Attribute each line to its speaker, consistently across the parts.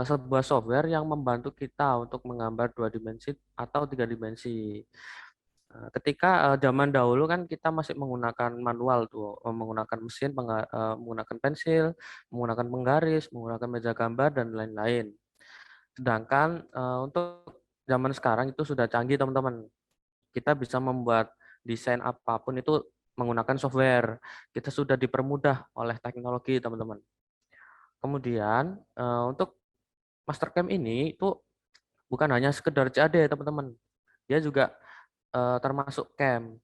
Speaker 1: sebuah software yang membantu kita untuk menggambar dua dimensi atau tiga dimensi. Ketika zaman dahulu kan kita masih menggunakan manual tuh, menggunakan mesin, menggunakan pensil, menggunakan penggaris, menggunakan meja gambar dan lain-lain. Sedangkan untuk zaman sekarang itu sudah canggih teman-teman. Kita bisa membuat desain apapun itu menggunakan software. Kita sudah dipermudah oleh teknologi teman-teman. Kemudian untuk Mastercam ini itu bukan hanya sekedar CAD teman-teman. Dia juga termasuk CAM.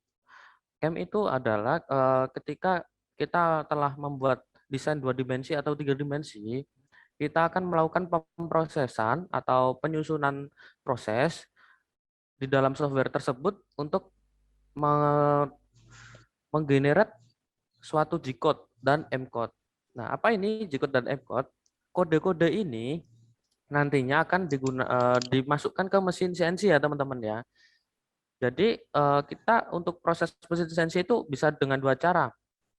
Speaker 1: CAM itu adalah ketika kita telah membuat desain dua dimensi atau tiga dimensi, kita akan melakukan pemrosesan atau penyusunan proses di dalam software tersebut untuk menggenerate suatu G-code dan M-code. Nah, apa ini G-code dan M-code? Kode-kode ini nantinya akan dimasukkan ke mesin CNC ya teman-teman ya. Jadi kita untuk proses mesin CNC itu bisa dengan dua cara.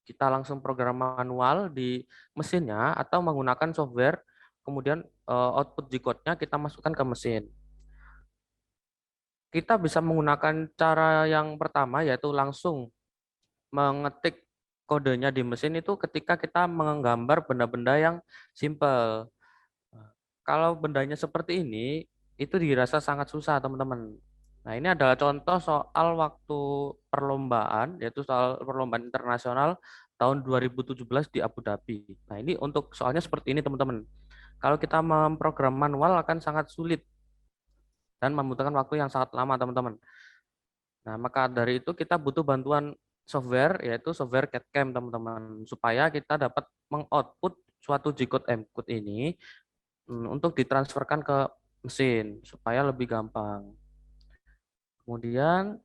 Speaker 1: Kita langsung program manual di mesinnya atau menggunakan software, kemudian output G-code-nya kita masukkan ke mesin. Kita bisa menggunakan cara yang pertama yaitu langsung mengetik kodenya di mesin itu ketika kita menggambar benda-benda yang simple. Kalau bendanya seperti ini, itu dirasa sangat susah, teman-teman. Nah, ini adalah contoh soal waktu perlombaan, yaitu soal perlombaan internasional tahun 2017 di Abu Dhabi. Nah, ini untuk soalnya seperti ini, teman-teman. Kalau kita memprogram manual akan sangat sulit dan membutuhkan waktu yang sangat lama, teman-teman. Nah, maka dari itu kita butuh bantuan software, yaitu software CAD/CAM, teman-teman, supaya kita dapat mengoutput suatu G-code M-code ini untuk ditransferkan ke mesin supaya lebih gampang. Kemudian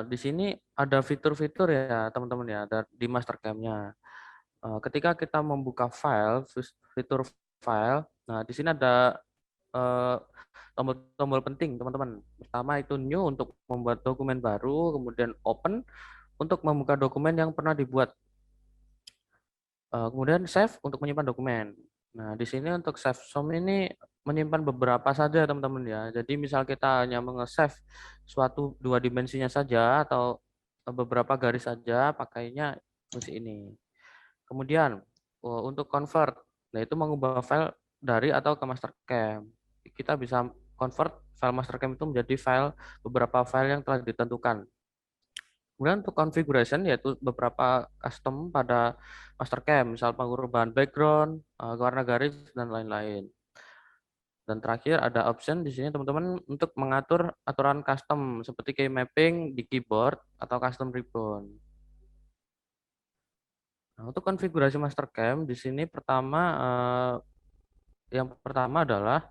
Speaker 1: di sini ada fitur-fitur ya teman-teman ya di Mastercam-nya. Ketika kita membuka file, fitur file, nah di sini ada eh, tombol-tombol penting teman-teman. Pertama itu new untuk membuat dokumen baru, kemudian open untuk membuka dokumen yang pernah dibuat. Kemudian save untuk menyimpan dokumen. Nah, di sini untuk save som ini menyimpan beberapa saja teman-teman ya. Jadi misal kita hanya menge-save suatu dua dimensinya saja atau beberapa garis saja, pakainya fungsi ini. Kemudian untuk convert, nah itu mengubah file dari atau ke Mastercam. Kita bisa convert file Mastercam itu menjadi file beberapa file yang telah ditentukan. Kemudian untuk configuration yaitu beberapa custom pada Mastercam, misal penguruban background, warna garis dan lain-lain. Dan terakhir ada option di sini teman-teman untuk mengatur aturan custom seperti key mapping di keyboard atau custom ribbon. Nah, untuk konfigurasi Mastercam di sini yang pertama adalah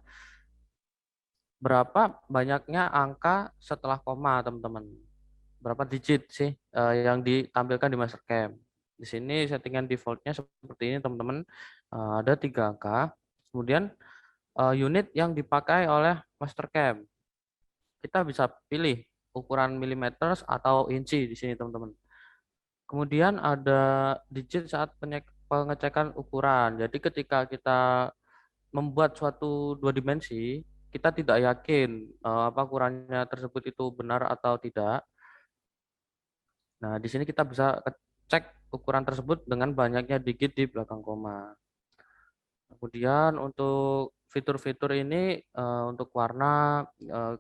Speaker 1: berapa banyaknya angka setelah koma teman-teman. Berapa digit sih yang ditampilkan di Mastercam. Di sini settingan defaultnya seperti ini teman-teman. Ada 3 angka. Kemudian unit yang dipakai oleh Mastercam. Kita bisa pilih ukuran milimeter atau inci di sini teman-teman. Kemudian ada digit saat pengecekan ukuran. Jadi ketika kita membuat suatu dua dimensi, kita tidak yakin apa ukurannya tersebut itu benar atau tidak. Nah, di sini kita bisa cek ukuran tersebut dengan banyaknya digit di belakang koma. Kemudian untuk fitur-fitur ini untuk warna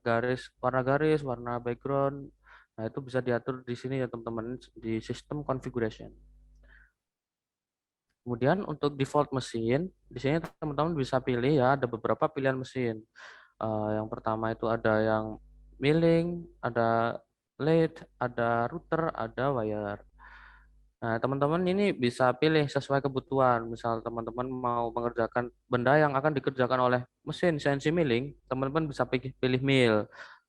Speaker 1: garis, warna background, nah itu bisa diatur di sini ya teman-teman di sistem configuration. Kemudian untuk default mesin, di sini teman-teman bisa pilih ya ada beberapa pilihan mesin. Yang pertama itu ada yang milling, ada lathe, ada router, ada wire. Nah, teman-teman ini bisa pilih sesuai kebutuhan. Misal teman-teman mau mengerjakan benda yang akan dikerjakan oleh mesin CNC milling, teman-teman bisa pilih mill.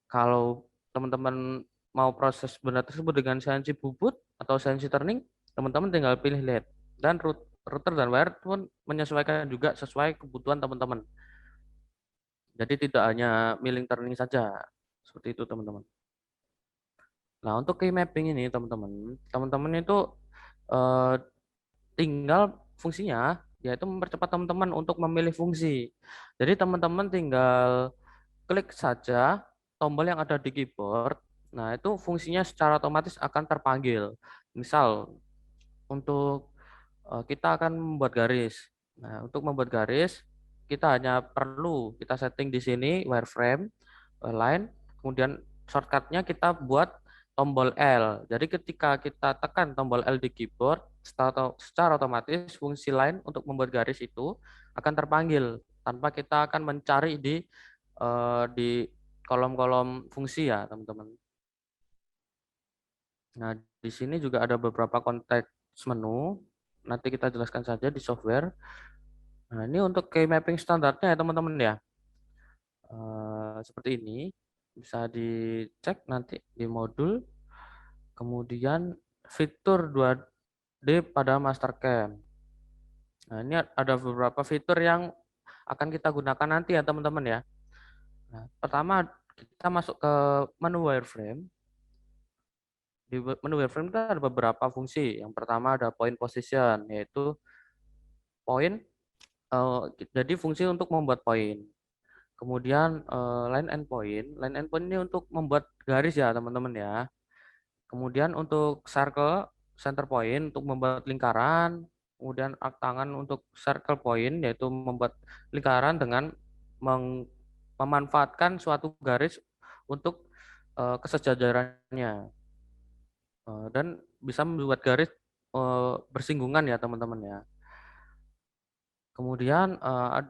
Speaker 1: Kalau teman-teman mau proses benda tersebut dengan CNC bubut atau CNC turning, teman-teman tinggal pilih LED. Dan router dan wire pun menyesuaikan juga sesuai kebutuhan teman-teman. Jadi tidak hanya milling turning saja. Seperti itu, teman-teman. Nah, untuk key mapping ini, teman-teman itu eh, tinggal fungsinya yaitu mempercepat teman-teman untuk memilih fungsi. Jadi teman-teman tinggal klik saja tombol yang ada di keyboard. Nah, itu fungsinya secara otomatis akan terpanggil. Misal, untuk kita akan membuat garis. Nah, untuk membuat garis, kita hanya perlu kita setting di sini wireframe, line, kemudian shortcutnya kita buat tombol L. Jadi ketika kita tekan tombol L di keyboard, secara otomatis fungsi line untuk membuat garis itu akan terpanggil tanpa kita akan mencari di kolom-kolom fungsi ya, teman-teman. Nah, di sini juga ada beberapa konteks menu. Nanti kita jelaskan saja di software. Nah, ini untuk key mapping standarnya ya, teman-teman ya. Seperti ini. Bisa dicek nanti di modul. Kemudian fitur 2D pada Mastercam. Nah, ini ada beberapa fitur yang akan kita gunakan nanti ya, teman-teman ya. Nah, pertama kita masuk ke menu wireframe. Di menu wireframe itu ada beberapa fungsi. Yang pertama ada point position, yaitu poin. Jadi fungsi untuk membuat poin. Kemudian line and point. Line and point ini untuk membuat garis ya, teman-teman ya. Kemudian untuk circle, center point untuk membuat lingkaran. Kemudian arc tangan untuk circle point, yaitu membuat lingkaran dengan memanfaatkan suatu garis untuk kesejajarannya. Dan bisa membuat garis bersinggungan ya, teman-teman ya. Kemudian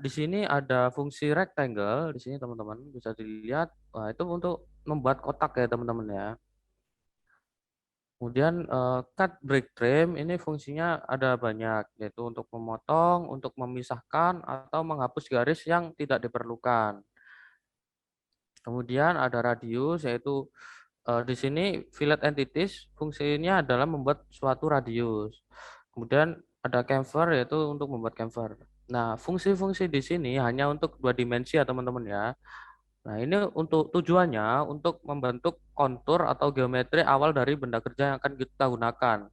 Speaker 1: di sini ada fungsi rectangle, di sini teman-teman bisa dilihat. Wah, itu untuk membuat kotak ya, teman-teman ya. Kemudian cut break trim ini fungsinya ada banyak, yaitu untuk memotong, untuk memisahkan atau menghapus garis yang tidak diperlukan. Kemudian ada radius, yaitu di sini fillet entities fungsinya adalah membuat suatu radius. Kemudian ada chamfer, yaitu untuk membuat chamfer. Nah, fungsi-fungsi di sini hanya untuk 2 dimensi ya, teman-teman ya. Nah, ini untuk tujuannya untuk membentuk kontur atau geometri awal dari benda kerja yang akan kita gunakan.